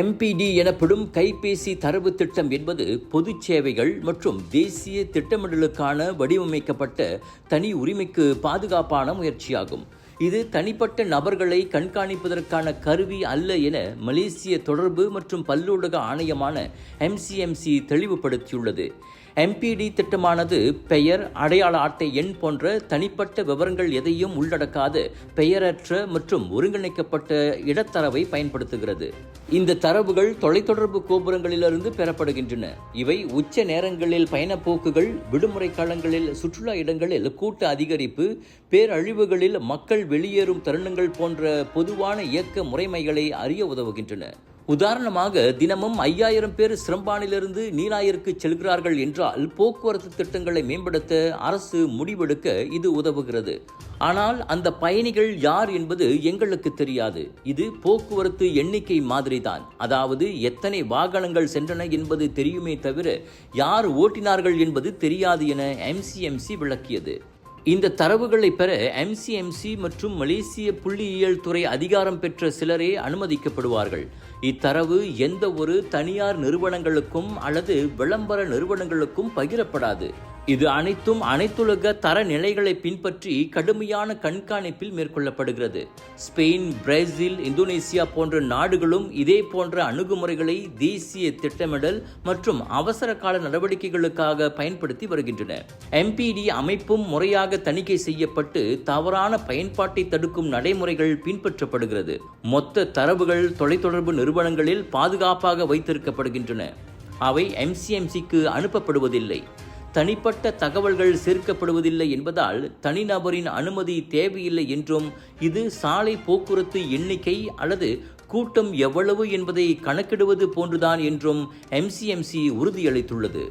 MPD எனப்படும் கைபேசி தரவு திட்டம் என்பது பொதுச் சேவைகள் மற்றும் தேசிய திட்டமிடலுக்கான வடிவமைக்கப்பட்ட தனி உரிமைக்கு பாதுகாப்பான முயற்சியாகும். இது தனிப்பட்ட நபர்களை கண்காணிப்பதற்கான கருவி அல்ல என மலேசிய தொடர்பு மற்றும் பல்லூடக ஆணையமான MCMC தெளிவுபடுத்தியுள்ளது. MPD திட்டமானது பெயர், அடையாள அட்டை எண் போன்ற தனிப்பட்ட விவரங்கள் எதையும் உள்ளடக்காத பெயரற்ற மற்றும் ஒருங்கிணைக்கப்பட்ட இடத்தரவை பயன்படுத்துகிறது. இந்த தரவுகள் தொலைத்தொடர்பு கோபுரங்களிலிருந்து பெறப்படுகின்றன. இவை உச்ச நேரங்களில் பயணப்போக்குகள், விடுமுறை காலங்களில் சுற்றுலா இடங்களில் கூட்ட அதிகரிப்பு, பேரழிவுகளில் மக்கள் வெளியேறும் தருணங்கள் போன்ற பொதுவான இயக்க முறைமைகளை அறிய உதவுகின்றன. உதாரணமாக, தினமும் 5000 பேர் சிரம்பானிலிருந்து நீலாயிற்கு செல்கிறார்கள் என்றால் போக்குவரத்து திட்டங்களை மேம்படுத்த அரசு முடிவெடுக்க இது உதவுகிறது. ஆனால் அந்த பயணிகள் யார் என்பது எங்களுக்கு தெரியாது. இது போக்குவரத்து எண்ணிக்கை மாதிரிதான். அதாவது எத்தனை வாகனங்கள் சென்றன என்பது தெரியுமே தவிர யார் ஓட்டினார்கள் என்பது தெரியாது என MCMC விளக்கியது. இந்த தரவுகளை பெற MCMC மற்றும் மலேசிய புள்ளியியல் துறை அதிகாரம் பெற்ற சிலரே அனுமதிக்கப்படுவார்கள். இத்தரவு எந்த ஒரு தனியார் நிறுவனங்களுக்கும் அல்லது விளம்பர நிறுவனங்களுக்கும் பகிரப்படாது. இது அனைத்தும் அனைத்துலக தர நிலைகளை பின்பற்றி கடுமையான கண்காணிப்பில் மேற்கொள்ளப்படுகிறது. ஸ்பெயின், பிரேசில், இந்தோனேசியா போன்ற நாடுகளும் இதே போன்ற அணுகுமுறைகளை தேசிய திட்டமிடல் மற்றும் அவசர கால நடவடிக்கைகளுக்காக பயன்படுத்தி வருகின்றன. MPD அமைப்பும் முறையாக தணிக்கை செய்யப்பட்டு தவறான பயன்பாட்டை தடுக்கும் நடைமுறைகள் பின்பற்றப்படுகிறது. மொத்த தரவுகள் தொலைத்தொடர்பு நிறுவனங்களில் பாதுகாப்பாக வைத்திருக்கப்படுகின்றன. அவை MCMCக்கு அனுப்பப்படுவதில்லை. தனிப்பட்ட தகவல்கள் சேர்க்கப்படுவதில்லை என்பதால் தனிநபரின் அனுமதி தேவையில்லை என்றும், இது சாலை போக்குவரத்து எண்ணிக்கை அல்லது கூட்டம் எவ்வளவு என்பதை கணக்கிடுவது போன்றுதான் என்றும் MCMC உறுதியளித்துள்ளது.